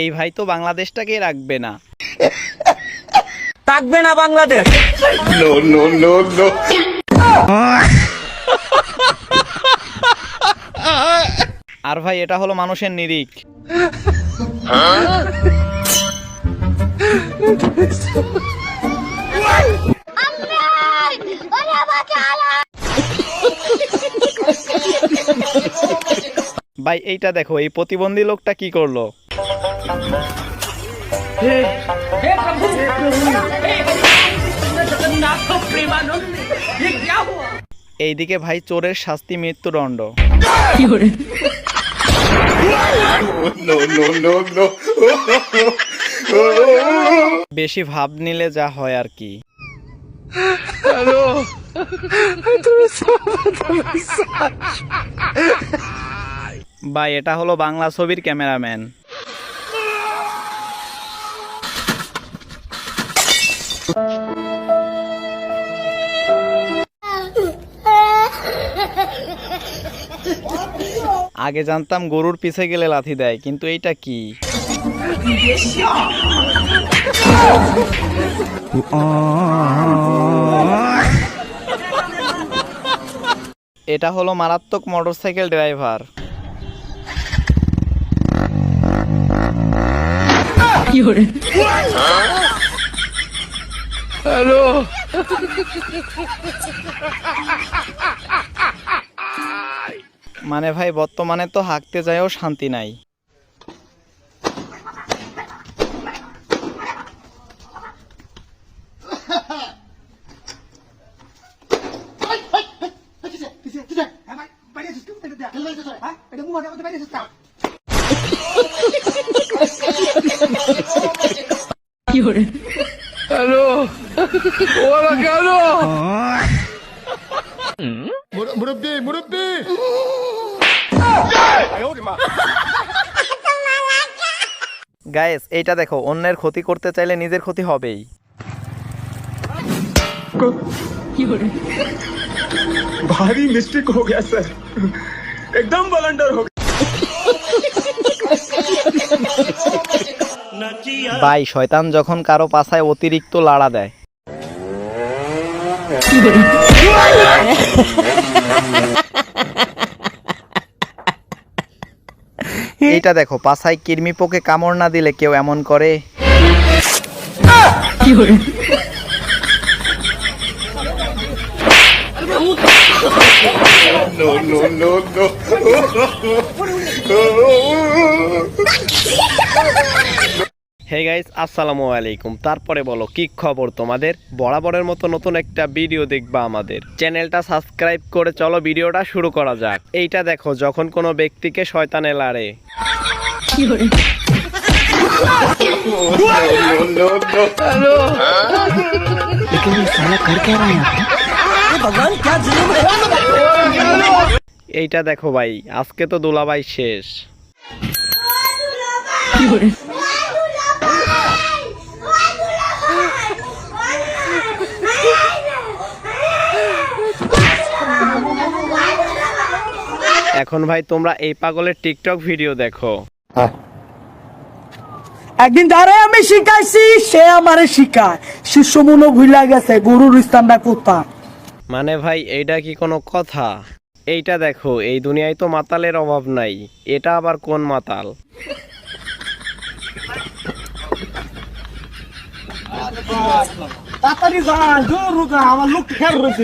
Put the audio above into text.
এই ভাই তো বাংলাদেশটাকেই রাখবে না। থাকবে না Bangladesh. No, no, no, no. আর ভাই এটা হলো মানুষের নিরিখ। ভাই এইটা দেখো, এই প্রতিবন্ধী লোকটা কি করলো। এইদিকে ভাই চোরের শাস্তি মৃত্যুদণ্ড। No, no, no, no. বেশি ভাব নিলে যা হয় আর কি। ভাই এটা হলো বাংলা ছবির ক্যামেরাম্যান। আগে জানতাম গরুর পিছে গেলে লাথি দেয়, কিন্তু এইটা কি? এটা হলো মারাত্মক মোটরসাইকেল ড্রাইভার। মানে ভাই বর্তমানে তো হাঁকতে যায়ও শান্তি নাই। গাইস এইটা দেখো, অন্যের ক্ষতি করতে চাইলে নিজের ক্ষতি হবেই। भारी मिस्टेक हो गया सर, एकदम ब्लंडर हो गया। ভাই শয়তান যখন কারো পাছায় অতিরিক্ত লাড়া দেয়। এইটা দেখো, পাছায় কৃমি পোকে কামড় না দিলে কেউ এমন করে। No, no, no, no. Hey guys, আসসালামু আলাইকুম। তারপরে বলো কি খবর তোমাদের? বরাবরের মতো নতুন একটা ভিডিও দেখবা আমাদের চ্যানেলটা সাবস্ক্রাইব করে চলো ভিডিওটা শুরু করা যাক। এইটা দেখো, যখন কোনো ব্যক্তিকে শয়তানে লাড়ে। No, no, no. এইটা দেখো ভাই, আজকে তো দুলাভাই শেষ। এখন ভাই তোমরা এই পাগলের টিকটক ভিডিও দেখো। একদিন যারে আমি শিখাইছি সে আমারে শিখায়, শিষ্য মনো ভুলা গেছে গুরুর স্থানটা কোথায়। মানে ভাই এইটা কি কোনো কথা? এইটা দেখো, এই দুনিয়ায় তো মাতালের অভাব নাই, এটা আবার কোন মাতাল? তাড়াতাড়ি যা, জোর রুগা, আমার লোক খেয়াল রয়েছে।